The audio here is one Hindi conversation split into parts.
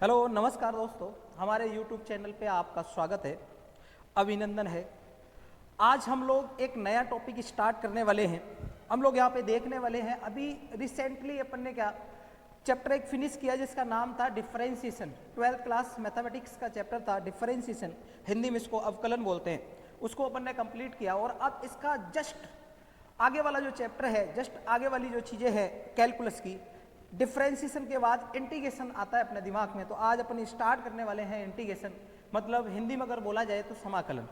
हेलो नमस्कार दोस्तों, हमारे YouTube चैनल पे आपका स्वागत है, अभिनंदन है। आज हम लोग एक नया टॉपिक स्टार्ट करने वाले हैं। हम लोग यहाँ पे देखने वाले हैं, अभी रिसेंटली अपन ने क्या चैप्टर एक फिनिश किया जिसका नाम था डिफरेंशिएशन। 12th क्लास मैथमेटिक्स का चैप्टर था डिफरेंशिएशन, हिंदी में इसको अवकलन बोलते हैं। उसको अपन ने कंप्लीट किया और अब इसका जस्ट आगे वाला जो चैप्टर है, जस्ट आगे वाली जो चीज़ें हैं कैलकुलस की, डिफरेंशिएशन के बाद इंटीग्रेशन आता है अपने दिमाग में। तो आज अपन स्टार्ट करने वाले हैं इंटीग्रेशन, मतलब हिंदी में अगर बोला जाए तो समाकलन।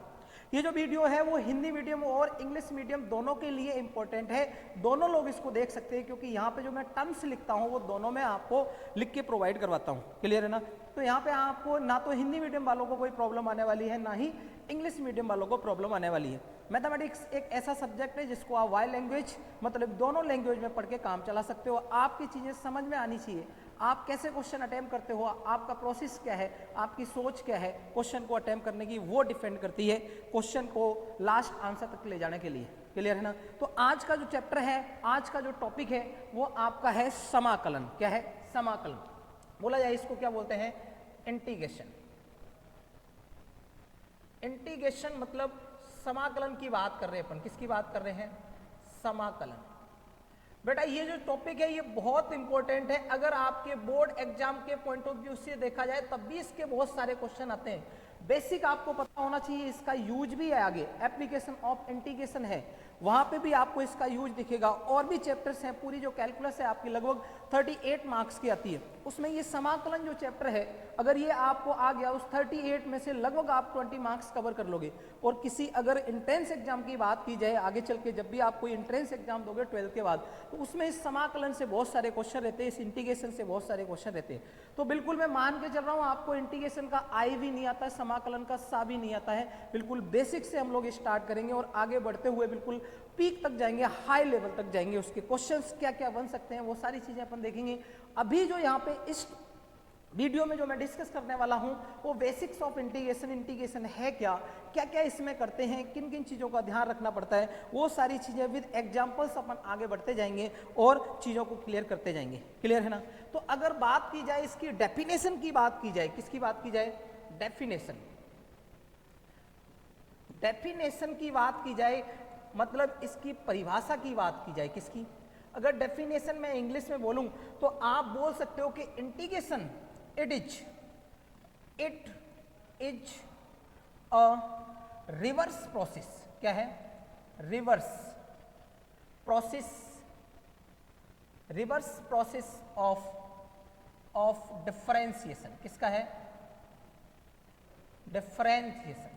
ये जो वीडियो है वो हिंदी मीडियम और इंग्लिश मीडियम दोनों के लिए इंपॉर्टेंट है, दोनों लोग इसको देख सकते हैं, क्योंकि यहाँ पे जो मैं टर्म्स लिखता हूँ वो दोनों में आपको लिख के प्रोवाइड करवाता हूँ। क्लियर है ना? तो यहाँ पे आपको ना तो हिंदी मीडियम वालों को कोई प्रॉब्लम आने वाली है, ना ही इंग्लिश मीडियम वालों को प्रॉब्लम आने वाली है। मैथमेटिक्स एक ऐसा सब्जेक्ट है जिसको आप वाई लैंग्वेज मतलब दोनों लैंग्वेज में पढ़ के काम चला सकते हो। आपकी चीज़ें समझ में आनी चाहिए, आप कैसे क्वेश्चन अटेम्प्ट करते हो, आपका प्रोसेस क्या है, आपकी सोच क्या है क्वेश्चन को अटेम्प्ट करने की, वो डिपेंड करती है क्वेश्चन को लास्ट आंसर तक ले जाने के लिए। क्लियर है ना? तो आज का जो चैप्टर है, आज का जो टॉपिक है वो आपका है समाकलन। क्या है? समाकलन। बोला जाए इसको क्या बोलते हैं? इंटीग्रेशन। इंटीग्रेशन मतलब समाकलन की बात कर रहे हैं अपन। किसकी बात कर रहे हैं? समाकलन। बेटा ये जो टॉपिक है ये बहुत इंपॉर्टेंट है। अगर आपके बोर्ड एग्जाम के पॉइंट ऑफ व्यू से देखा जाए तब भी इसके बहुत सारे क्वेश्चन आते हैं। बेसिक आपको पता होना चाहिए, इसका यूज भी है, आगे एप्लीकेशन ऑफ इंटीग्रेशन है, वहां पे भी आपको इसका यूज दिखेगा। और भी चैप्टर्स हैं, पूरी जो कैलकुलस है आपकी लगभग 38 मार्क्स की आती है, उसमें ये समाकलन जो चैप्टर है अगर ये आपको आ गया, उस 38 में से लगभग आप 20 मार्क्स कवर कर लोगे। और किसी अगर एंट्रेंस एग्जाम की बात की जाए आगे चल के, जब भी आप कोई एंट्रेंस एग्जाम दोगे 12th के बाद, तो उसमें इस समाकलन से बहुत सारे क्वेश्चन रहते हैं, इस इंटीग्रेशन से बहुत सारे क्वेश्चन रहते हैं। तो बिल्कुल मैं मान के चल रहा हूँ आपको इंटीग्रेशन का आई भी नहीं आता है, समाकलन का सा भी नहीं आता है। बिल्कुल बेसिक से हम लोग स्टार्ट करेंगे और आगे बढ़ते हुए बिल्कुल पीक तक जाएंगे, हाई लेवल तक जाएंगे। उसके क्वेश्चंस क्या क्या बन सकते हैं वो सारी चीजें अपन देखेंगे। अभी जो यहाँ पे इस वीडियो में जो मैं डिस्कस करने वाला हूं वो बेसिक्स ऑफ इंटीग्रेशन, इंटीग्रेशन है क्या, क्या क्या इसमें करते हैं, किन किन चीज़ों का ध्यान रखना पड़ता है, वो सारी चीज़ें विद एग्जांपल्स अपन आगे बढ़ते जाएंगे और चीज़ों को क्लियर करते जाएंगे। क्लियर है ना? तो अगर बात की जाए इसकी डेफिनेशन की बात की जाए, किसकी बात की जाए? डेफिनेशन। डेफिनेशन की बात की जाए मतलब इसकी परिभाषा की बात की जाए। किसकी? अगर डेफिनेशन मैं इंग्लिश में बोलूं तो आप बोल सकते हो कि integration it is a reverse process. क्या है? Reverse process of differentiation. किसका है? डिफरेंशिएशन।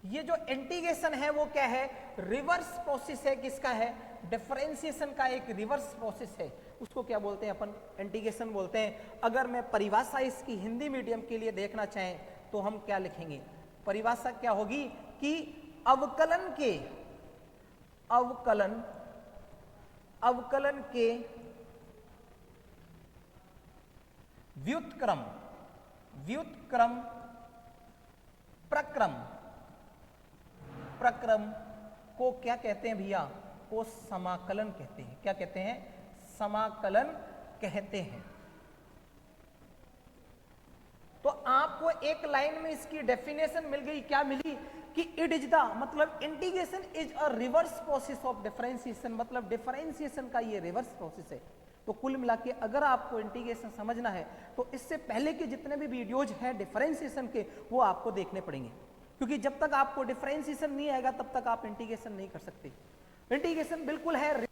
ये जो इंटीग्रेशन है वो क्या है? रिवर्स प्रोसेस है। किसका है? डिफरेंशिएशन का एक रिवर्स प्रोसेस है। उसको क्या बोलते हैं अपन? इंटीग्रेशन बोलते हैं। अगर मैं परिभाषा इसकी हिंदी मीडियम के लिए देखना चाहें तो हम क्या लिखेंगे? परिभाषा क्या होगी कि अवकलन के व्युत्क्रम प्रक्रम को क्या कहते हैं भैया? को समाकलन कहते हैं। क्या कहते हैं? समाकलन कहते हैं। तो आपको एक लाइन में इसकी डेफिनेशन मिल गई। क्या मिली? कि इट इज द मतलब integration is a reverse process of differentiation, मतलब डिफरेंशिएशन का ये रिवर्स प्रोसेस है। तो कुल मिला के अगर आपको इंटीग्रेशन समझना है तो इससे पहले के जितने भी वीडियोज हैं डिफरेंशिएशन के वो आपको देखने पड़ेंगे, क्योंकि जब तक आपको डिफरेंशिएशन नहीं आएगा तब तक आप इंटीग्रेशन नहीं कर सकते। इंटीग्रेशन बिल्कुल है,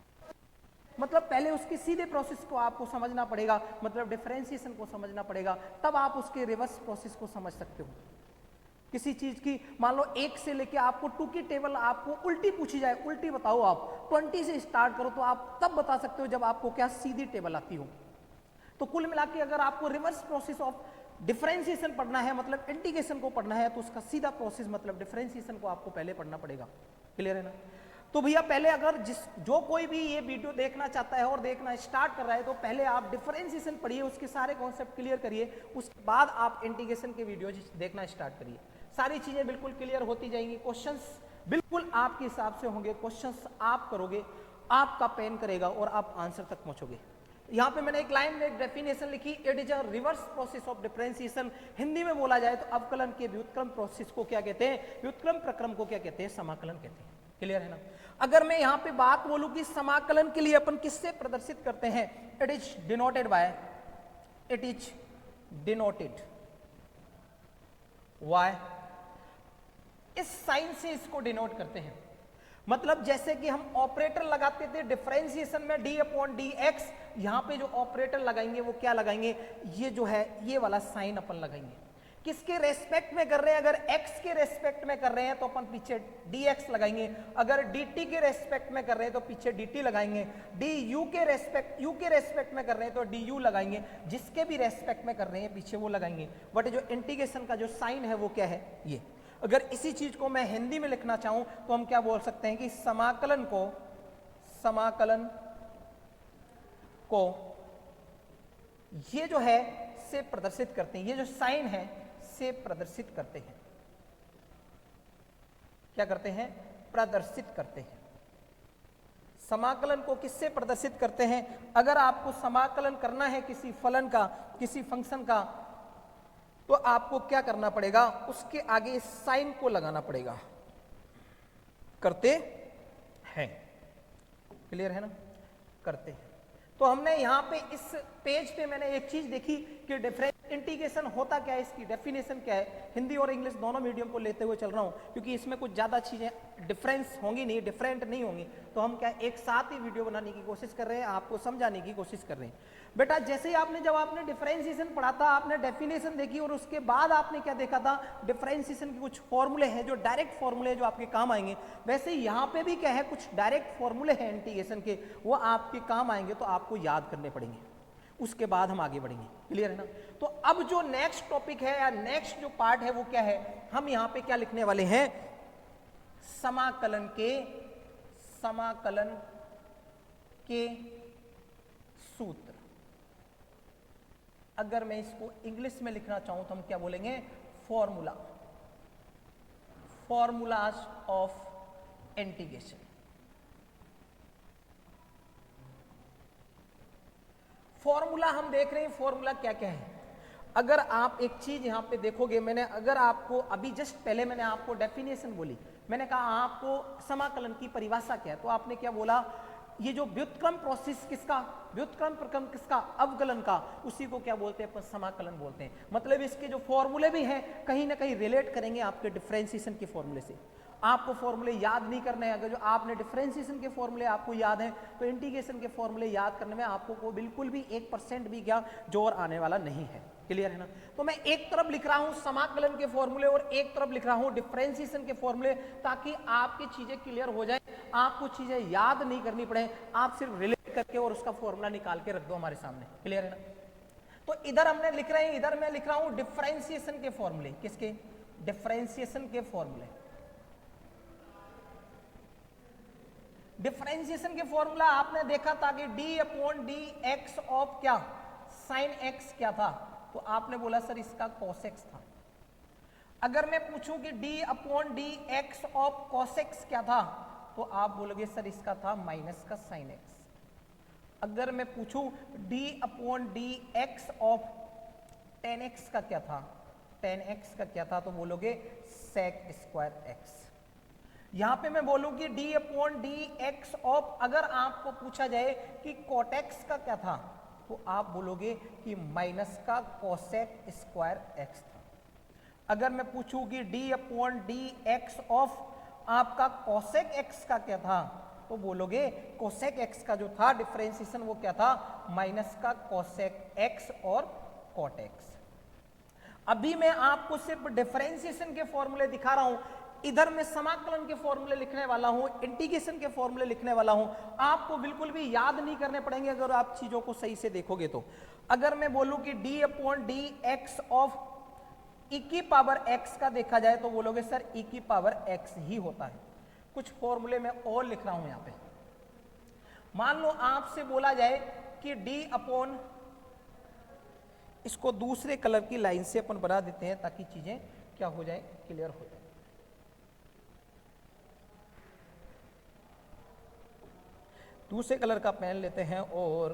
मतलब पहले उसकी सीधे प्रोसेस को आपको समझना पड़ेगा, मतलब डिफरेंशिएशन को समझना पड़ेगा, तब आप उसके रिवर्स प्रोसेस को समझ सकते हो। किसी चीज की मान लो 1 से लेके आपको 2 की टेबल आपको उल्टी पूछी जाए, उल्टी बताओ आप 20 से स्टार्ट करो, तो आप तब बता सकते हो जब आपको क्या सीधी टेबल आती हो। तो कुल मिला के अगर आपको रिवर्स प्रोसेस ऑफ डिफरेंशिएशन पढ़ना है, मतलब इंटीग्रेशन को पढ़ना है, तो उसका सीधा प्रोसेस मतलब डिफरेंशिएशन को आपको पहले पढ़ना पड़ेगा। क्लियर है ना? तो भैया पहले अगर जो कोई भी ये वीडियो देखना चाहता है और देखना स्टार्ट कर रहा है तो पहले आप डिफरेंशिएशन पढ़िए, उसके सारे कॉन्सेप्ट क्लियर करिए, उसके बाद आप इंटीग्रेशन के वीडियो देखना स्टार्ट करिए। सारी चीजें बिल्कुल क्लियर होती जाएंगी। क्वेश्चंस बिल्कुल आपके हिसाब से होंगे, क्वेश्चंस आप करोगे, आपका पेन करेगा और आप आंसर तक पहुंचोगे। यहां पे मैंने एक लाइन में एक डेफिनेशन लिखी, it is a reverse process of differentiation. Hindi में बोला जाए तो अवकलन के व्युत्क्रम प्रोसेस को क्या कहते हैं, व्युत्क्रम प्रक्रम को क्या कहते हैं, समाकलन कहते हैं। क्लियर है ना। अगर मैं यहां पे बात बोलूं कि समाकलन के लिए अपन किससे प्रदर्शित करते हैं, it is denoted by, it is denoted Y, इस साइन से इसको डिनोट करते हैं। मतलब जैसे कि हम ऑपरेटर लगाते थे डिफरेंशिएशन में d अपॉन डी एक्स, यहां पे जो ऑपरेटर लगाएंगे वो क्या लगाएंगे, ये जो है ये वाला साइन अपन लगाएंगे। किसके रेस्पेक्ट में कर रहे हैं, अगर x के रेस्पेक्ट में कर रहे हैं तो अपन पीछे dx लगाएंगे, अगर dt के रेस्पेक्ट में कर रहे हैं तो पीछे dt लगाएंगे, du के रेस्पेक्ट में कर रहे हैं तो du लगाएंगे, जिसके भी रेस्पेक्ट में कर रहे हैं पीछे वो लगाएंगे। बट जो इंटीग्रेशन का जो साइन है वो क्या है, ये। अगर इसी चीज को मैं हिंदी में लिखना चाहूं तो हम क्या बोल सकते हैं कि समाकलन को ये जो है से प्रदर्शित करते हैं, ये जो साइन है से प्रदर्शित करते हैं। क्या करते हैं, प्रदर्शित करते हैं। समाकलन को किससे प्रदर्शित करते हैं, अगर आपको समाकलन करना है किसी फलन का, किसी फंक्शन का, तो आपको क्या करना पड़ेगा, उसके आगे इस साइन को लगाना पड़ेगा। करते हैं, क्लियर है ना, करते हैं। तो हमने यहां पे इस पेज पे मैंने एक चीज देखी कि डिफरेंस इंटीग्रेशन होता क्या है, इसकी डेफिनेशन क्या है। हिंदी और इंग्लिश दोनों मीडियम को लेते हुए चल रहा हूं क्योंकि इसमें कुछ ज्यादा चीजें डिफरेंस होंगी नहीं, डिफरेंट नहीं होंगी, तो हम क्या एक साथ ही वीडियो बनाने की कोशिश कर रहे हैं, आपको समझाने की कोशिश कर रहे हैं। बेटा जैसे ही जब आपने डिफरेंशिएशन पढ़ा था, आपने डेफिनेशन देखी और उसके बाद आपने क्या देखा था, डिफरेंशिएशन के कुछ फॉर्मूले हैं जो डायरेक्ट फॉर्मूले हैं जो आपके काम आएंगे। वैसे ही यहाँ पे भी क्या है, कुछ डायरेक्ट फॉर्मूले हैं इंटीग्रेशन के, वो आपके काम आएंगे, तो आपको याद करने पड़ेंगे, उसके बाद हम आगे बढ़ेंगे। क्लियर है ना। तो अब जो नेक्स्ट टॉपिक है या नेक्स्ट जो पार्ट है वो क्या है, हम यहाँ पे क्या लिखने वाले हैं, समाकलन के सूत्र। अगर मैं इसको इंग्लिश में लिखना चाहूं तो हम क्या बोलेंगे, फॉर्मूलाज ऑफ इंटीग्रेशन। फॉर्मूला हम देख रहे हैं, फॉर्मूला क्या क्या है। अगर आप एक चीज यहां पे देखोगे, मैंने अगर आपको अभी जस्ट पहले मैंने आपको डेफिनेशन बोली, मैंने कहा आपको समाकलन की परिभाषा क्या है, तो आपने क्या बोला, ये जो व्युत्क्रम प्रोसेस किसका, व्युत्क्रम प्रक्रम किसका, अवकलन का, उसी को क्या बोलते हैं, समाकलन बोलते हैं। मतलब इसके जो फॉर्मूले भी हैं कहीं ना कहीं रिलेट करेंगे आपके डिफरेंशिएशन के फॉर्मूले से। आपको फॉर्मूले याद नहीं करने हैं, अगर जो आपने डिफरेंशिएशन के फॉर्मूले आपको याद हैं तो इंटीग्रेशन के फॉर्मूले याद करने में आपको को बिल्कुल भी 1% भी क्या जोर आने वाला नहीं है। क्लियर है ना। तो मैं एक तरफ लिख रहा हूं समाकलन के फॉर्मूले और एक तरफ लिख रहा हूं डिफरेंशिएशन के फॉर्मूले, ताकि आपकी चीजें क्लियर हो जाए, आपको चीजें याद नहीं करनी पड़े, आप सिर्फ रिलेट करके और उसका फॉर्मूला निकाल के रख दो हमारे सामने। क्लियर है ना। तो इधर हमने लिख रहे हैं, इधर मैं लिख रहा हूं डिफरेंशिएशन के फॉर्मूले, किसके, डिफरेंशिएशन के फॉर्मूले। डिफरेंशिएशन के फॉर्मूला आपने देखा था कि d upon D X of क्या, साइन एक्स क्या था, तो आपने बोला सर इसका cos x था। अगर मैं पूछूं कि d upon D X of cos x क्या था, तो आप बोलोगे सर इसका था माइनस का साइन x। अगर मैं पूछूं d upon D X of ten x का क्या था, टेन एक्स का क्या था, तो बोलोगे sec स्क्वायर x। यहां पे मैं बोलूं कि d upon D X of, अगर आपको पूछा जाए कि cot x का क्या था, तो आप बोलोगे कि माइनस का कोसेक स्क्वायर x था। अगर मैं पूछूं कि d upon D X of आपका कोसेक x का क्या था, तो बोलोगे कोसेक x का जो था डिफरेंशिएशन वो क्या था, माइनस का कोसेक x और कॉट x। अभी मैं आपको सिर्फ डिफरेंशिएशन के फॉर्मूले दिखा रहा हूं, इधर मैं समाकलन के फॉर्मूले लिखने वाला हूं, इंटीग्रेशन के फॉर्मूले लिखने वाला हूं। आपको बिल्कुल भी याद नहीं करने पड़ेंगे अगर आप चीजों को सही से देखोगे तो। अगर मैं बोलूं कि d upon D X of e की पावर x का देखा जाए, तो बोलोगे सर e की पावर x ही होता है। कुछ फॉर्मूले में और लिख रहा हूं यहां पे। मान लो आपसे बोला जाए कि d अपॉन, इसको दूसरे कलर की लाइन से अपन बना देते हैं ताकि चीजें क्या हो जाए, क्लियर हो जाए। दूसरे कलर का पेन लेते हैं और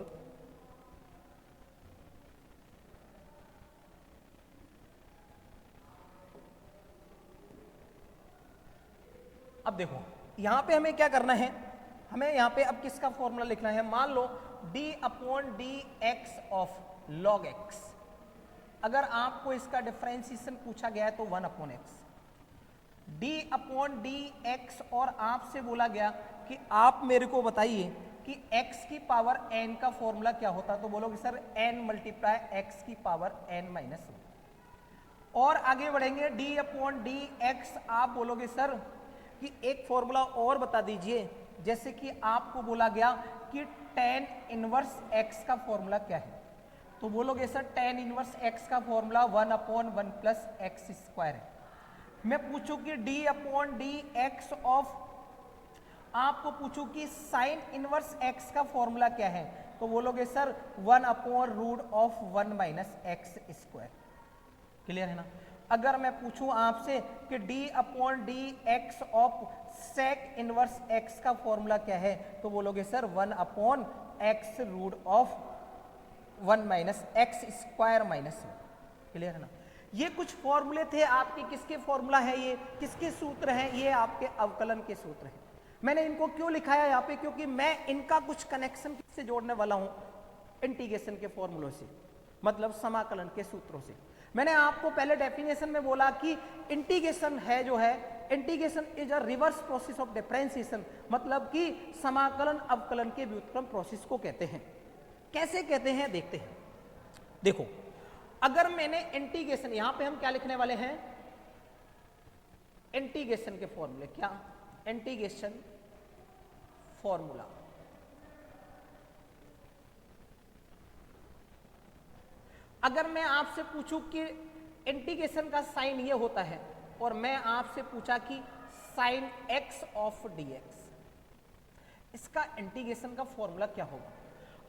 अब देखो यहां पे हमें क्या करना है, हमें यहां पे अब किसका फॉर्मूला लिखना है, मान लो d upon D X of log x. अगर आपको इसका डिफरेंशिएशन पूछा गया है तो 1 upon x, d upon D x, और आपसे बोला गया कि आप मेरे को बताइए कि x की पावर n का फॉर्मूला क्या होता, तो बोलोगे सर n मल्टीप्लाई x की पावर n माइनस 1। और आगे बढ़ेंगे d अपॉन डी एक्स, आप बोलोगे सर कि एक फॉर्मूला और बता दीजिए, जैसे कि आपको बोला गया कि tan इनवर्स x का फॉर्मूला क्या है, तो बोलोगे सर tan इनवर्स x का formula 1 upon 1 plus x square है। मैं पूछूं कि d upon D X of, आपको पूछूं कि साइन इनवर्स x का फॉर्मूला क्या है, तो बोलोगे sir 1 upon root of 1 minus x square. Clear है ना। अगर मैं पूछूं आपसे कि d upon D X of sec inverse x का फॉर्मूला क्या है, तो बोलोगे sir 1 upon x root of 1 minus x square minus 1। Clear है ना। ये कुछ फॉर्मूले थे आपके, किसके फॉर्मूला है ये, किसके सूत्र हैं, ये आपके अवकलन के सूत्र हैं। मैंने इनको क्यों लिखाया यहाँ पे, क्योंकि मैं इनका कुछ कनेक्शन किससे जोड़ने वाला हूं, इंटीग्रेशन के फॉर्मूलों से, मतलब समाकलन के सूत्रों से। मैंने आपको पहले डेफिनेशन में बोला कि इंटीग्रेशन है जो है, integration is a reverse process of differentiation, मतलब कि समाकलन अवकलन के व्युत्क्रम प्रोसेस को कहते हैं। कैसे कहते हैं देखते हैं। देखो अगर मैंने इंटीग्रेशन, यहां पे हम क्या लिखने वाले हैं, इंटीग्रेशन के फॉर्मूले, क्या इंटीग्रेशन फॉर्मूला। अगर मैं आपसे पूछूं कि इंटीग्रेशन का साइन ये होता है, और मैं आपसे पूछा कि साइन एक्स ऑफ dx, इसका इंटीग्रेशन का फॉर्मूला क्या होगा।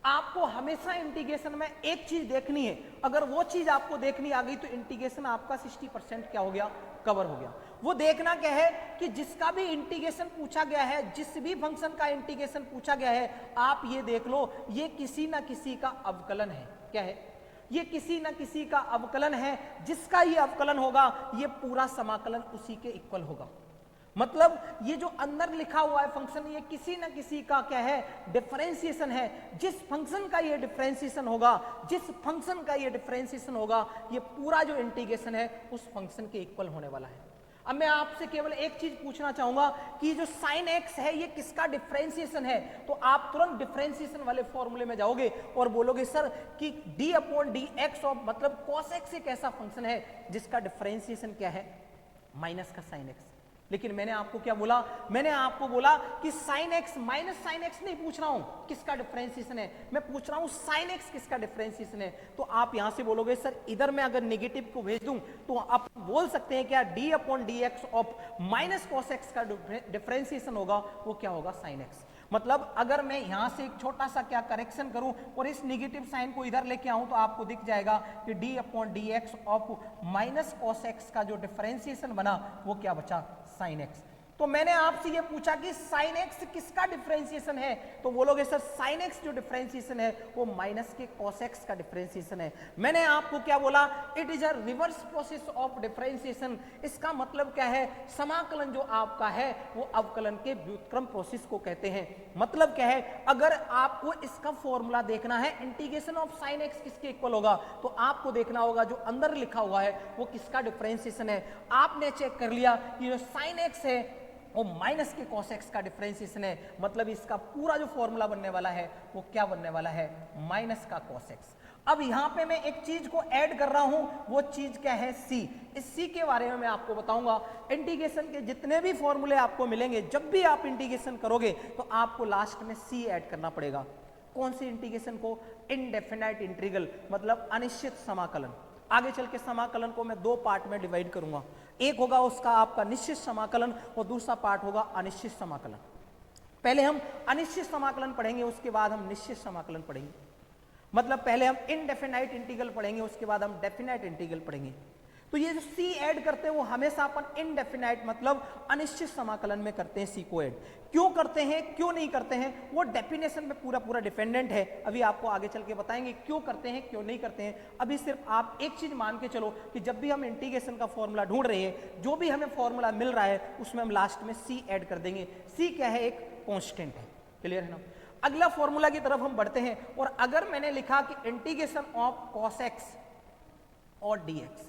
आपको हमेशा इंटीग्रेशन में एक चीज देखनी है, अगर वो चीज आपको देखनी आ गई तो इंटीग्रेशन आपका 60% क्या हो गया, कवर हो गया। वो देखना क्या है कि जिसका भी इंटीग्रेशन पूछा गया है, जिस भी फंक्शन का इंटीग्रेशन पूछा गया है, आप ये देख लो ये किसी ना किसी का अवकलन है। क्या है ये, किसी ना किसी का अवकलन है, जिसका ये अवकलन होगा ये पूरा समाकलन उसी के इक्वल होगा। मतलब ये जो अंदर लिखा हुआ है फंक्शन, ये किसी ना किसी का क्या है, डिफरेंशिएशन है। जिस फंक्शन का ये डिफरेंशिएशन होगा, जिस फंक्शन का ये डिफरेंशिएशन होगा, ये पूरा जो इंटीग्रेशन है उस फंक्शन के इक्वल होने वाला है। अब मैं आपसे केवल एक चीज पूछना चाहूंगा कि जो साइन एक्स है ये किसका डिफरेंशिएशन है, तो आप तुरंत डिफरेंशिएशन वाले फॉर्मूले में जाओगे और बोलोगे सर कि d upon D X of, मतलब cos x एक ऐसा फंक्शन है जिसका डिफरेंशिएशन क्या है, माइनस का साइन एक्स। लेकिन मैंने आपको क्या बोला, मैंने आपको बोला कि sine x minus sine x नहीं पूछ रहा हूं किसका डिफरेंशिएशन है, मैं पूछ रहा हूं साइन एक्स किसका डिफरेंशिएशन है। तो आप यहां से बोलोगे सर इधर मैं अगर नेगेटिव को भेज दूं तो आप बोल सकते हैं क्या, d upon D X of minus cos x का डिफरेंशिएशन होगा वो क्या होगा, साइन एक्स। मतलब अगर मैं यहां से एक छोटा सा क्या करेक्शन करूं और इस नेगेटिव साइन को इधर लेके आऊं तो आपको दिख जाएगा कि d upon D X of minus cos x का जो डिफरेंशिएशन बना वो क्या बचा, साइन एक्स। तो मैंने आपसे ये पूछा कि साइन एक्स किसका डिफरेंशिएशन है, तो बोलोगे सर साइन एक्स जो डिफरेंशिएशन है वो माइनस के कॉस एक्स का डिफरेंशिएशन है। मैंने आपको क्या बोला, it is a reverse process of differentiation. इसका मतलब क्या है, समाकलन जो आपका है वो अवकलन के व्युत्क्रम प्रोसेस को कहते हैं। मतलब क्या है, अगर आपको इसका फॉर्मूला देखना है इंटीग्रेशन ऑफ साइन एक्स किसके इक्वल होगा, तो आपको देखना होगा जो अंदर लिखा हुआ है वो किसका डिफरेंशिएशन है। आपने चेक कर लिया कि जो साइन एक्स है वो माइनस के cos x का डिफरेंशिएशन है, मतलब इसका पूरा जो फॉर्मूला बनने वाला है वो क्या बनने वाला है, माइनस का cos x। अब यहां पे मैं एक चीज को ऐड कर रहा हूं, वो चीज क्या है, c। इस c के बारे में मैं आपको बताऊंगा। इंटीग्रेशन के जितने भी फॉर्मूले आपको मिलेंगे, जब भी आप इंटीग्रेशन करोगे तो आपको लास्ट में c ऐड करना पड़ेगा। कौन सी इंटीग्रेशन को, इनडेफिनाइट इंटीग्रल, मतलब अनिश्चित समाकलन। आगे चल के समाकलन को मैं दो पार्ट में डिवाइड करूंगा, एक होगा उसका आपका निश्चित समाकलन और दूसरा पार्ट होगा अनिश्चित समाकलन। पहले हम अनिश्चित समाकलन पढ़ेंगे, उसके बाद हम निश्चित समाकलन पढ़ेंगे। मतलब पहले हम इनडेफिनाइट इंटीग्रल पढ़ेंगे, उसके बाद हम डेफिनाइट इंटीग्रल पढ़ेंगे। तो ये जो सी ऐड करते हैं वो हमेशा अपन इनडेफिनाइट मतलब अनिश्चित समाकलन में करते हैं सी को ऐड। क्यों करते हैं क्यों नहीं करते हैं वो डेफिनेशन में पूरा पूरा डिपेंडेंट है। अभी आपको आगे चल के बताएंगे क्यों करते हैं क्यों नहीं करते हैं। अभी सिर्फ आप एक चीज मान के चलो कि जब भी हम इंटीग्रेशन का फॉर्मूला ढूंढ रहे हैं, जो भी हमें फॉर्मूला मिल रहा है उसमें हम लास्ट में सी ऐड कर देंगे। सी क्या है? एक कॉन्स्टेंट है। क्लियर है ना? अगला फॉर्मूला की तरफ हम बढ़ते हैं, और अगर मैंने लिखा कि इंटीग्रेशन ऑफ cos x और dx,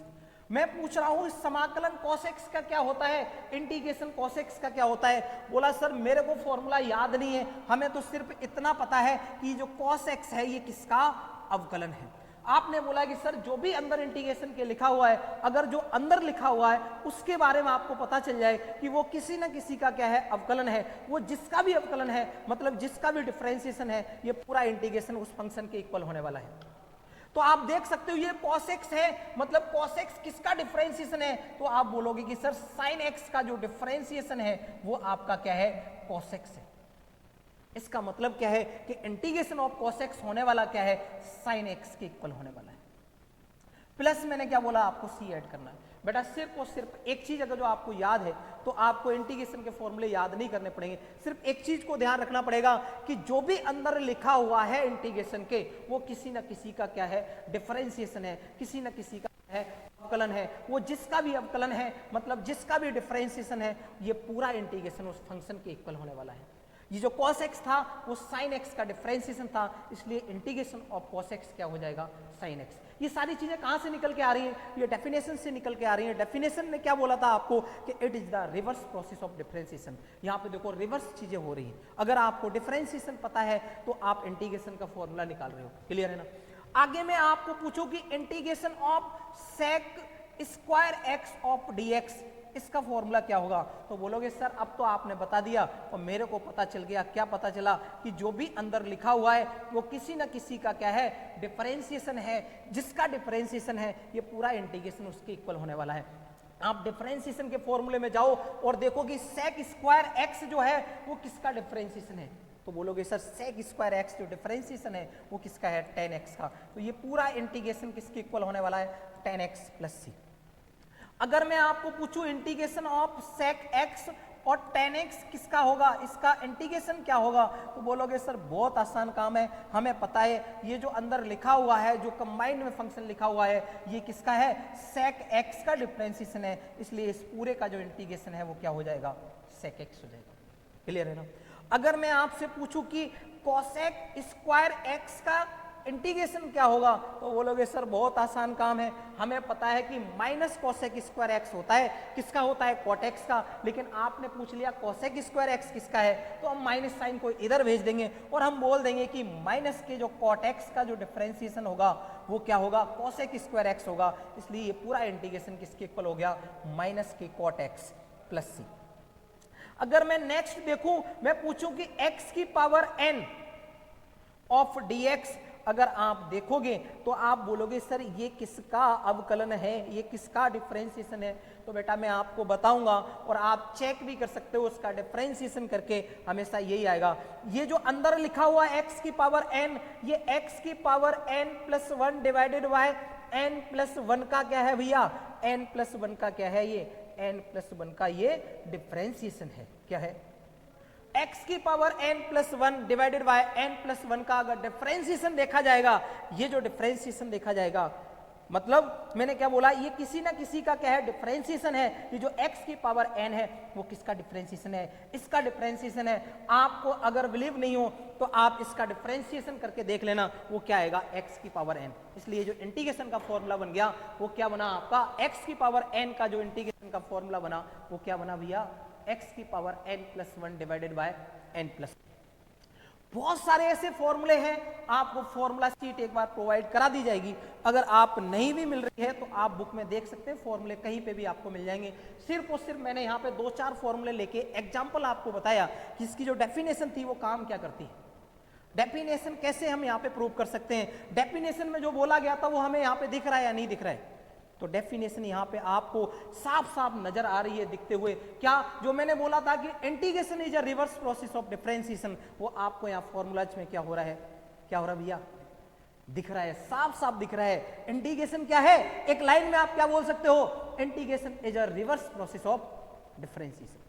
मैं पूछ रहा हूं इस समाकलन cos x का क्या होता है, इंटीग्रेशन cos x का क्या होता है। बोला सर मेरे को फॉर्मूला याद नहीं है, हमें तो सिर्फ इतना पता है कि जो cos x है ये किसका अवकलन है। आपने बोला कि सर जो भी अंदर इंटीग्रेशन के लिखा हुआ है, अगर जो अंदर लिखा हुआ है उसके बारे में आपको पता चल जाए कि वो किसी ना किसी का क्या है, अवकलन है, वो जिसका भी अवकलन है मतलब जिसका भी डिफरेंशिएशन है, ये पूरा इंटीग्रेशन उस फंक्शन के इक्वल होने वाला है। तो आप देख सकते हो ये cos x है, मतलब cos x किसका डिफरेंशिएशन है, तो आप बोलोगे कि सर sin x का जो डिफरेंशिएशन है वो आपका क्या है, cos x है। इसका मतलब क्या है कि इंटीग्रेशन ऑफ cos x होने वाला क्या है, sin x के इक्वल होने वाला है। प्लस मैंने क्या बोला, आपको c ऐड करना है। बेटा सिर्फ और सिर्फ एक चीज अगर जो आपको याद है तो आपको इंटीग्रेशन के फॉर्मूले याद नहीं करने पड़ेंगे। सिर्फ एक चीज को ध्यान रखना पड़ेगा कि जो भी अंदर लिखा हुआ है इंटीग्रेशन के, वो किसी ना किसी का क्या है, डिफरेंशिएशन है, किसी ना किसी का है अवकलन है। वो जिसका भी अवकलन है मतलब जिसका भी डिफरेंशिएशन है, ये पूरा इंटीग्रेशन उस फंक्शन के इक्वल होने वाला है। ये जो cos x था वो sin x का डिफरेंशिएशन था, इसलिए इंटीग्रेशन ऑफ cos x क्या हो जाएगा, sin x। ये सारी चीजें कहां से निकल के आ रही हैं, ये डेफिनेशन से निकल के आ रही हैं। डेफिनेशन में क्या बोला था आपको कि it is the reverse process of differentiation. यहाँ पे देखो रिवर्स चीजें हो रही हैं। अगर आपको डिफरेंशिएशन पता है तो आप इंटीग्रेशन का फॉर्मूला निकाल रहे हो। क्लियर है ना? आगे मैं आपको पूछूं कि integration of sec square x of dx, इसका फॉर्मूला क्या होगा, तो बोलोगे सर अब तो आपने बता दिया और मेरे को पता चल गया। क्या पता चला कि जो भी अंदर लिखा हुआ है वो किसी ना किसी का क्या है, डिफरेंशिएशन है, जिसका डिफरेंशिएशन है ये पूरा इंटीग्रेशन उसके इक्वल होने वाला है। आप डिफरेंशिएशन के फॉर्मूले में जाओ और देखो कि sec स्क्वायर x जो है वो किसका डिफरेंशिएशन है, तो बोलोगे सर sec स्क्वायर x जो डिफरेंशिएशन है वो किसका है, tan x का। तो ये पूरा इंटीग्रेशन किसके इक्वल होने वाला है, tan x प्लस c। अगर मैं आपको पूछूं इंटीग्रेशन ऑफ sec x और tan x किसका होगा, इसका इंटीग्रेशन क्या होगा, तो बोलोगे सर बहुत आसान काम है, हमें पता है ये जो अंदर लिखा हुआ है, जो कंबाइंड में फंक्शन लिखा हुआ है, ये किसका है, sec x का डिफरेंशिएशन है, इसलिए इस पूरे का जो इंटीग्रेशन है वो क्या हो जाएगा, sec x हो जाएगा। क्लियर है ना? अगर मैं आपसे पूछूं कि cosec स्क्वायर x का इंटीग्रेशन क्या होगा, तो बोलोगे सर बहुत आसान काम है, हमें पता है कि माइनस कोसेक स्क्वायर एक्स होता है, किसका होता है, कॉट एक्स का। लेकिन आपने पूछ लिया कोसेक स्क्वायर एक्स किसका है, तो हम माइनस साइन को इधर भेज देंगे और हम बोल देंगे कि माइनस के जो कॉट एक्स का जो डिफरेंशिएशन होगा वो क्या होगा, कोसेक स्क्वायर एक्स होगा। इसलिए ये पूरा इंटीग्रेशन किसके इक्वल हो गया, माइनस के कॉट एक्स प्लस सी। अगर मैं नेक्स्ट देखूं, मैं पूछूं कि x की पावर n ऑफ dx, अगर आप देखोगे तो आप बोलोगे सर ये किसका अवकलन है, ये किसका डिफरेंशिएशन है, तो बेटा मैं आपको बताऊंगा और आप चेक भी कर सकते हो उसका डिफरेंशिएशन करके, हमेशा यही आएगा। ये जो अंदर लिखा हुआ x की पावर n, ये x की power n plus 1 divided by n plus 1 का क्या है भैया, n प्लस 1 का क्या है, ये n प्लस 1 का ये डिफरेंशिएशन है। क्या है, x की power n plus 1 divided by n plus 1 का अगर डिफरेंशिएशन देखा जाएगा, ये जो डिफरेंशिएशन देखा जाएगा, मतलब मैंने क्या बोला, ये किसी ना किसी का क्या है, डिफरेंशिएशन है। ये जो x की पावर n है वो किसका डिफरेंशिएशन है, इसका डिफरेंशिएशन है। आपको अगर बिलीव नहीं हो तो आप इसका डिफरेंशिएशन करके देख लेना, वो क्या आएगा, x की पावर n। इसलिए जो इंटीग्रेशन का फॉर्मूला बन गया वो क्या बना आपका, x की पावर n का जो इंटीग्रेशन का फॉर्मूला बना वो क्या बना भैया, x की power n plus 1 divided by n plus. बहुत सारे ऐसे फॉर्मूले हैं, आपको फॉर्मूला शीट एक बार प्रोवाइड करा दी जाएगी। अगर आप नहीं भी मिल रही है तो आप बुक में देख सकते हैं, फॉर्मूले कहीं पे भी आपको मिल जाएंगे। सिर्फ और सिर्फ मैंने यहाँ पे 2-4 फॉर्मूले लेके एग्जांपल आपको बताया कि इसकी जो डेफिनेशन थी वो काम क्या करती है, डेफिनेशन कैसे हम यहाँ पे प्रूव कर सकते हैं, डेफिनेशन में जो बोला गया था वो हमें यहाँ पे दिख रहा है या नहीं दिख रहा है। तो डेफिनेशन यहाँ पे आपको साफ साफ नजर आ रही है दिखते हुए। क्या जो मैंने बोला था कि integration is a reverse process of differentiation, वो आपको यहाँ फॉर्मूलाज में क्या हो रहा है, क्या हो रहा है भैया, दिख रहा है, साफ साफ दिख रहा है। इंटीग्रेशन क्या है, एक लाइन में आप क्या बोल सकते हो, integration is a reverse process of differentiation.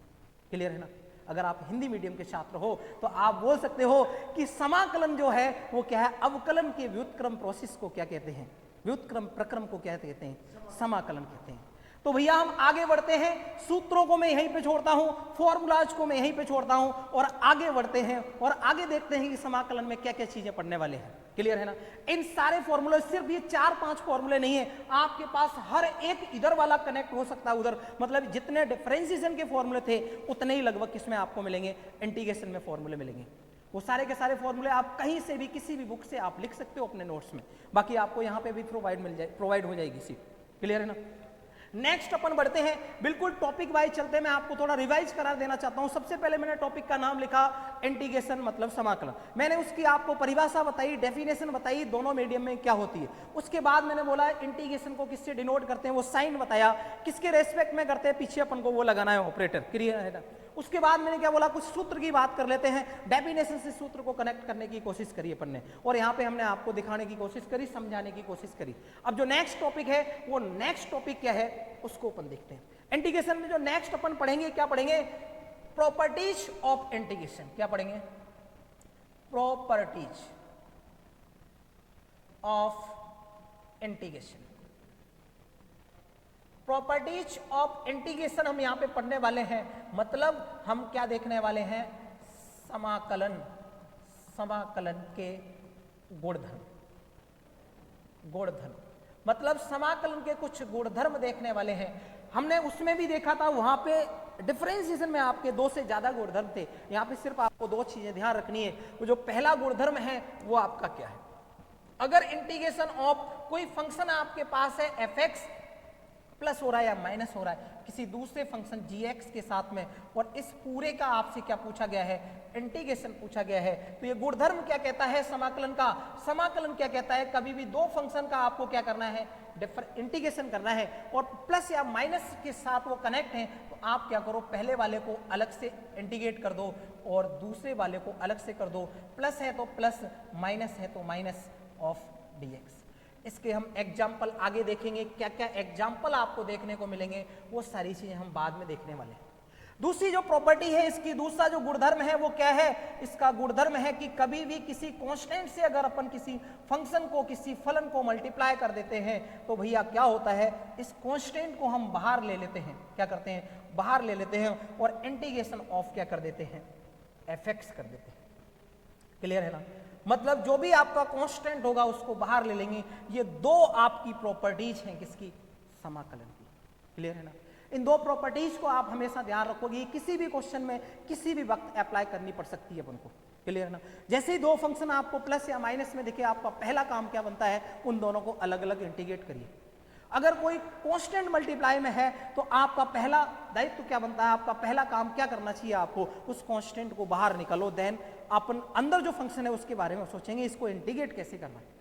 Clear है ना? अगर आप हिंदी मीडियम के छात्र हो तो आप बोल सकते हो कि समाकलन जो है वो क्या है, अवकलन के व्युत्क्रम प्रोसेस को क्या कहते हैं, व्युत्क्रम प्रक्रम को क्या कहते हैं, समाकलन कहते हैं। तो भैया हम आगे बढ़ते हैं, सूत्रों को मैं यहीं पे छोड़ता हूं, फॉर्मूलाज को मैं यहीं पे छोड़ता हूं और आगे बढ़ते हैं और आगे देखते हैं कि समाकलन में क्या क्या चीजें पढ़ने वाले हैं। क्लियर है ना? इन सारे फॉर्मूले, सिर्फ ये 4-5 फॉर्मूले नहीं है, आपके पास हर एक इधर वाला कनेक्ट हो सकता है उधर, मतलब जितने डिफरेंशिएशन के फॉर्मूले थे उतने ही लगभग किसमें आपको मिलेंगे, इंटीग्रेशन में फॉर्मूले मिलेंगे। वो सारे के सारे फॉर्मूले आप कहीं से भी किसी भी बुक से आप लिख सकते हो अपने नोट्स में, बाकी आपको यहाँ पे भी प्रोवाइड हो जाएगी सीट। क्लियर है ना? नेक्स्ट अपन बढ़ते हैं, बिल्कुल टॉपिक वाइज चलते हैं। मैं आपको थोड़ा रिवाइज करा देना चाहता हूं। सबसे पहले मैंने टॉपिक का नाम लिखा इंटीग्रेशन मतलब समाकलन, मैंने उसकी आपको परिभाषा बताई, डेफिनेशन बताई, दोनों मीडियम में क्या होती है। उसके बाद मैंने बोला इंटीग्रेशन को किससे डिनोट करते हैं, वो साइन बताया, किसके रेस्पेक्ट में करते हैं, पीछे अपन को वो लगाना है ऑपरेटर। क्लियर है ना? उसके बाद मैंने क्या बोला, कुछ सूत्र की बात कर लेते हैं, डेफिनेशन से सूत्र को कनेक्ट करने की कोशिश करी अपन ने, और यहाँ पे हमने आपको दिखाने की कोशिश करी, समझाने की कोशिश करी। अब जो नेक्स्ट टॉपिक है वो नेक्स्ट टॉपिक क्या है उसको अपन देखते हैं। इंटीग्रेशन में जो नेक्स्ट अपन पढ़ेंगे, क्या पढ़ेंगे, प्रॉपर्टीज ऑफ इंटीग्रेशन। क्या पढ़ेंगे, properties of integration. Properties of integration हम यहां पे पढ़ने वाले हैं, मतलब हम क्या देखने वाले हैं, समाकलन, समाकलन के गुणधर्म, गुणधर्म मतलब समाकलन के कुछ गुणधर्म देखने वाले हैं। हमने उसमें भी देखा था, वहां पे डिफरेंशिएशन में आपके 2 से ज्यादा गुणधर्म थे, यहां पे सिर्फ आपको 2 चीजें ध्यान रखनी है। वो जो पहला गुणधर्म है वो आपका क्या है, अगर इंटीग्रेशन ऑफ कोई फंक्शन आपके पास है fx प्लस हो रहा है या माइनस हो रहा है किसी दूसरे फंक्शन gx के साथ में, और इस पूरे का आपसे क्या पूछा गया है, इंटीग्रेशन पूछा गया है, तो ये गुणधर्म क्या कहता है समाकलन का, समाकलन क्या कहता है, कभी भी 2 फंक्शन का आपको क्या करना है, इंटीग्रेशन करना है, और प्लस या माइनस के साथ वो कनेक्ट है, तो आप क्या करो, पहले वाले को अलग से इंटीग्रेट कर दो और दूसरे वाले को अलग से कर दो, प्लस है तो प्लस, माइनस है तो माइनस ऑफ dx। इसके हम एग्जाम्पल आगे देखेंगे, क्या क्या एग्जाम्पल आपको देखने को मिलेंगे, वो सारी चीजें हम बाद में देखने वाले हैं। दूसरी जो प्रॉपर्टी है इसकी, दूसरा जो गुणधर्म है वो क्या है, इसका गुणधर्म है कि कभी भी किसी कांस्टेंट से अगर अपन किसी फंक्शन को, किसी फलन को मल्टीप्लाई कर देते हैं तो भैया क्या होता है, इस कांस्टेंट को हम बाहर ले लेते हैं, क्या करते हैं, बाहर ले लेते हैं और इंटीग्रेशन ऑफ क्या कर देते हैं, fx कर देते हैं। क्लियर है ना? मतलब जो भी आपका कांस्टेंट होगा उसको बाहर ले लेंगे। ये 2 आपकी प्रॉपर्टीज हैं किसकी, समाकलन की। क्लियर है ना? इन 2 प्रॉपर्टीज को आप हमेशा ध्यान रखोगे, किसी भी क्वेश्चन में किसी भी वक्त अप्लाई करनी पड़ सकती है अपन को। क्लियर है ना? जैसे ही 2 फंक्शन आपको प्लस या माइनस में दिखे, आपका पहला काम क्या बनता है, उन दोनों को अलग अलग इंटीग्रेट करिए। अगर कोई कांस्टेंट मल्टीप्लाई में है तो आपका पहला दायित्व क्या बनता है, आपका पहला काम क्या करना चाहिए, आपको उस कांस्टेंट को बाहर निकालो, देन अपन अंदर जो फंक्शन है उसके बारे में सोचेंगे, इसको इंटीग्रेट कैसे करना है।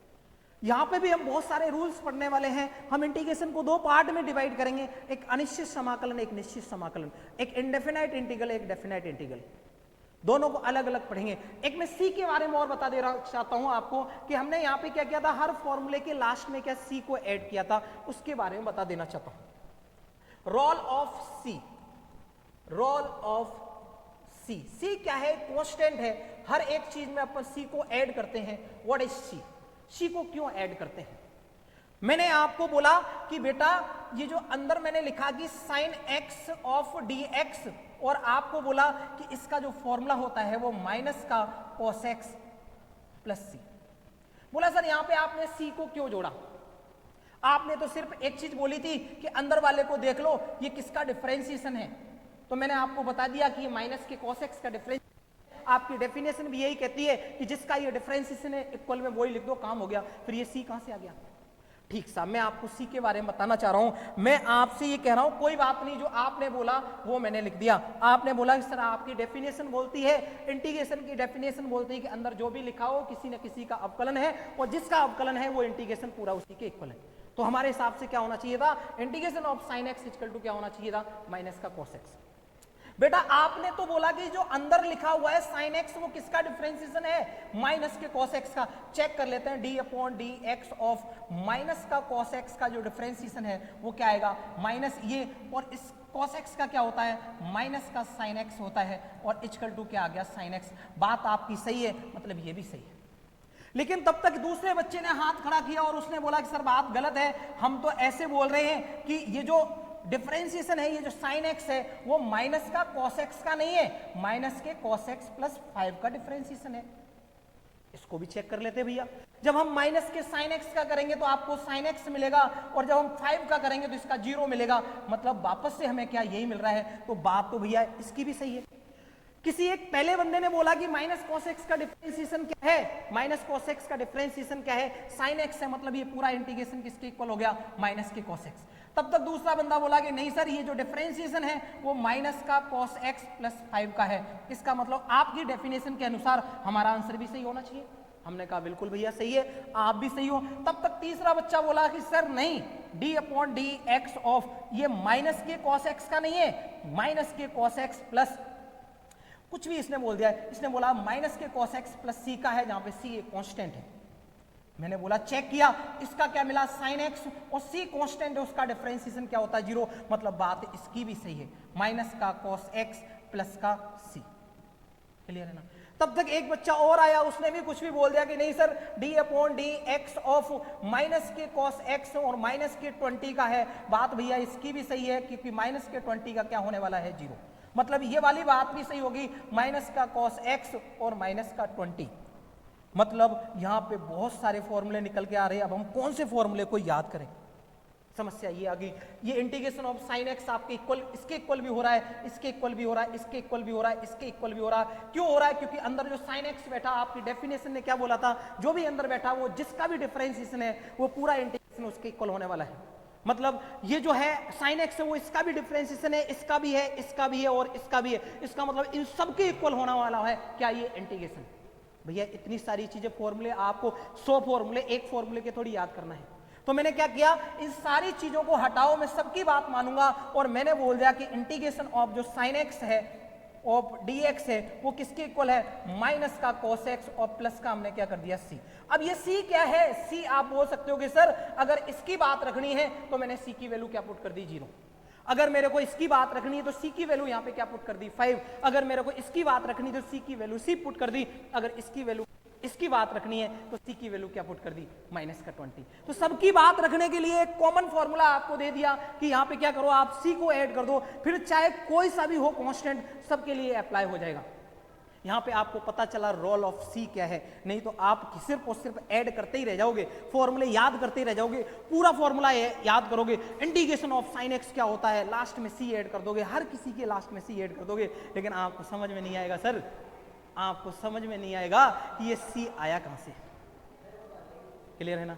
यहाँ पे भी हम बहुत सारे रूल्स पढ़ने वाले हैं। हम इंटीग्रेशन को 2 पार्ट में डिवाइड करेंगे, एक अनिश्चित समाकलन, एक निश्चित समाकलन, एक इनडेफिनाइट इंटीग्रल, एक डेफिनाइट इंटीग्रल, दोनों को अलग अलग पढ़ेंगे। एक मैं सी के बारे में और बता दे रहा चाहता हूं आपको कि हमने यहाँ पे क्या किया था, हर फॉर्मूले के लास्ट में क्या सी को ऐड किया था, उसके बारे में बता देना चाहता हूं। Role of C, role of C, C क्या है, कांस्टेंट है, हर एक चीज में अपन सी को ऐड करते हैं। व्हाट इज सी, सी को क्यों ऐड करते हैं, मैंने आपको बोला कि बेटा ये जो अंदर मैंने लिखा कि sine x of D x, और आपको बोला कि इसका जो फॉर्मूला होता है वो माइनस का cos x प्लस सी। बोला सर यहाँ पे आपने सी को क्यों जोड़ा, आपने तो सिर्फ एक चीज बोली थी कि अंदर वाले को देख लो ये किसका डिफरेंशिएशन है, तो मैंने आपको बता दिया कि ये माइनस के cos x का डिफरेंस, आपकी डेफिनेशन भी यही कहती है कि जिसका ये डिफरेंशिएशन है इक्वल में वही लिख दो, काम हो गया। फिर ये सी कहां से आ गया, ठीक साहब मैं आपको सी के बारे में बताना चाह रहा हूं। मैं आपसे ये कह रहा हूं कोई बात नहीं, जो आपने बोला वो मैंने लिख दिया। आपने बोला कि सर आपकी डेफिनेशन बोलती है, इंटीग्रेशन की डेफिनेशन बोलती है कि अंदर जो भी लिखा हो किसी न किसी का अवकलन है, और जिसका अवकलन है वो इंटीग्रेशन पूरा उसी के इक्वल है। तो हमारे हिसाब से क्या होना चाहिए था, integration of sine x equal to क्या होना चाहिए था, माइनस का cos x। बेटा आपने तो बोला कि जो अंदर लिखा हुआ है sin x वो किसका डिफरेंशिएशन है, माइनस के cos x का। चेक कर लेते हैं, d upon D X of minus का cos x का जो डिफरेंशिएशन है वो क्या आएगा, माइनस ये, और इस cos x का क्या होता है, माइनस का sin x होता है, और इक्वल टू क्या आ गया, sin x। बात आपकी सही है, मतलब ये भी सही है। लेकिन तब तक दूसरे बच्चे ने हाथ खड़ा किया और उसने बोला कि सर बात गलत है, हम तो ऐसे बोल रहे हैं कि ये जो डिफरेंशिएशन है, ये जो sin x है वो माइनस का cos x का नहीं है, माइनस के cos x प्लस 5 का डिफरेंशिएशन है। इसको भी चेक कर लेते भैया। जब हम माइनस के sin x का करेंगे तो आपको sin x मिलेगा, और जब हम 5 का करेंगे तो इसका 0 मिलेगा, मतलब वापस से हमें क्या यही मिल रहा है। तो बात तो भैया इसकी भी सही है। किसी एक पहले बंदे ने बोला कि माइनस cos x का डिफरेंशिएशन क्या है, माइनस cos x का डिफरेंशिएशन क्या है, sin x है, मतलब ये पूरा इंटीग्रेशन किसके इक्वल हो गया, माइनस के cos x। तब तक दूसरा बंदा बोला कि नहीं सर ये जो डिफरेंशिएशन है वो माइनस का cos x प्लस 5 का है, इसका मतलब आपकी डेफिनेशन के अनुसार हमारा आंसर भी सही होना चाहिए। हमने कहा बिल्कुल भैया सही है, आप भी सही हो। तब तक तीसरा बच्चा बोला कि सर नहीं, d upon D X of ये माइनस के cos x का नहीं है, माइनस के cos x प्लस कुछ भी इसने बोल दिया है, इसने बोला माइनस के cos x प्लस सी का है, जहां पे सी एक कांस्टेंट है। मैंने बोला चेक किया, इसका क्या मिला sin x, और सी कांस्टेंट है, उसका डिफरेंशिएशन क्या होता है, 0, मतलब बात इसकी भी सही है, माइनस का cos x प्लस का c। क्लियर है ना। तब तक एक बच्चा और आया, उसने भी कुछ भी बोल दिया कि नहीं sir d upon D X of minus के cos x और माइनस के 20 का है। बात भैया इसकी भी सही है, क्योंकि माइनस के 20 का क्या होने वाला है, 0, मतलब ये वाली बात भी सही होगी, माइनस का cos x और माइनस का 20। मतलब यहां पे बहुत सारे फॉर्मूले निकल के आ रहे हैं। अब हम कौन से फॉर्मूले को याद करें, समस्या ये आ गई। ये इंटीग्रेशन ऑफ sin x आपके इक्वल, इसके इक्वल भी हो रहा है, इसके इक्वल भी हो रहा है, इसके इक्वल भी हो रहा है, इसके इक्वल भी हो रहा है। क्यों हो रहा है, क्योंकि अंदर जो sin x बैठा, आपकी डेफिनेशन ने क्या बोला था, जो भी अंदर बैठा वो जिसका भी डिफरेंशिएशन है वो पूरा इंटीग्रेशन उसके इक्वल होने वाला है। मतलब ये जो है sin x है वो इसका भी डिफरेंशिएशन है, इसका भी है, इसका भी है और इसका भी है, इसका मतलब इन सबके इक्वल होने वाला है क्या, ये इंटीग्रेशन। भैया इतनी सारी चीजें, फॉर्मूले आपको 100 फॉर्मूले एक फॉर्मूले के थोड़ी याद करना है। तो मैंने क्या किया, इन सारी चीजों को हटाओ, मैं सबकी बात मानूंगा, और मैंने बोल दिया कि इंटीग्रेशन ऑफ जो sin x है ऑफ dx है वो किसके इक्वल है, माइनस का cos x और प्लस का हमने क्या कर दिया c। अब ये c क्या है, c आप बोल सकते हो कि सर अगर इसकी बात रखनी है तो मैंने c की वैल्यू क्या पुट कर दी, 0। अगर मेरे को इसकी बात रखनी है तो c की वैल्यू यहाँ पे क्या पुट कर दी, 5। अगर मेरे को इसकी बात रखनी है तो c की वैल्यू c पुट कर दी। अगर इसकी वैल्यू इसकी बात रखनी है तो c की वैल्यू क्या पुट कर दी, माइनस का 20। तो सबकी बात रखने के लिए एक कॉमन फॉर्मूला आपको दे दिया कि यहाँ पे क्या करो, आप c को ऐड कर दो, फिर चाहे कोई सा भी हो कांस्टेंट सबके लिए अप्लाई हो जाएगा। यहाँ पे आपको पता चला रोल ऑफ सी क्या है, नहीं तो आप सिर्फ और सिर्फ ऐड करते ही रह जाओगे, फॉर्मूले याद करते ही रह जाओगे, पूरा फॉर्मूला याद करोगे, इंटीग्रेशन ऑफ sin x क्या होता है, लास्ट में सी ऐड कर दोगे, हर किसी के लास्ट में सी ऐड कर दोगे, लेकिन आपको समझ में नहीं आएगा सर, आपको समझ में नहीं आएगा कि ये सी आया कहां से। क्लियर है ना।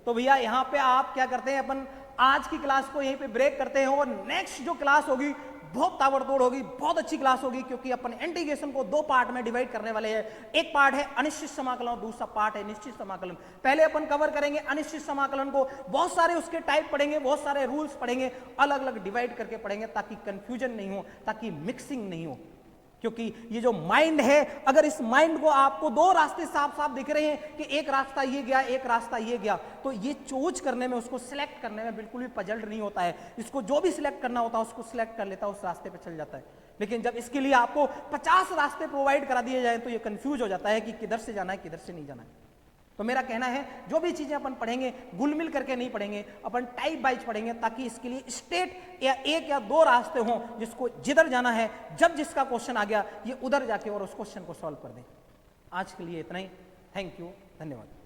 तो भैया यहाँ पे आप क्या करते हैं, अपन आज की क्लास को यहीं पे ब्रेक करते हैं, और नेक्स्ट जो क्लास होगी बहुत ताबड़तोड़ होगी, बहुत अच्छी क्लास होगी, क्योंकि अपन इंटीग्रेशन को 2 पार्ट में डिवाइड करने वाले हैं। एक पार्ट है अनिश्चित समाकलन और दूसरा पार्ट है निश्चित समाकलन। पहले अपन कवर करेंगे अनिश्चित समाकलन को, बहुत सारे उसके टाइप पढ़ेंगे, बहुत सारे रूल्स पढ़ेंगे, अलग अलग डिवाइड करके पढ़ेंगे, ताकि कंफ्यूजन नहीं हो, ताकि मिक्सिंग नहीं हो। क्योंकि ये जो माइंड है, अगर इस माइंड को आपको 2 रास्ते साफ साफ दिख रहे हैं कि एक रास्ता ये गया, एक रास्ता ये गया, तो ये चूज करने में, उसको सिलेक्ट करने में बिल्कुल भी पजल्ड नहीं होता है। इसको जो भी सिलेक्ट करना होता है उसको सिलेक्ट कर लेता है, उस रास्ते पे चल जाता है। लेकिन जब इसके लिए आपको 50 रास्ते प्रोवाइड करा दिए जाए तो ये कंफ्यूज हो जाता है कि किधर से जाना है, किधर से नहीं जाना है। तो मेरा कहना है जो भी चीजें अपन पढ़ेंगे गुलमिल करके नहीं पढ़ेंगे, अपन टाइप वाइज पढ़ेंगे, ताकि इसके लिए स्ट्रेट या 1 या 2 रास्ते हों, जिसको जिधर जाना है, जब जिसका क्वेश्चन आ गया ये उधर जाके और उस क्वेश्चन को सॉल्व कर दें। आज के लिए इतना ही। थैंक यू, धन्यवाद।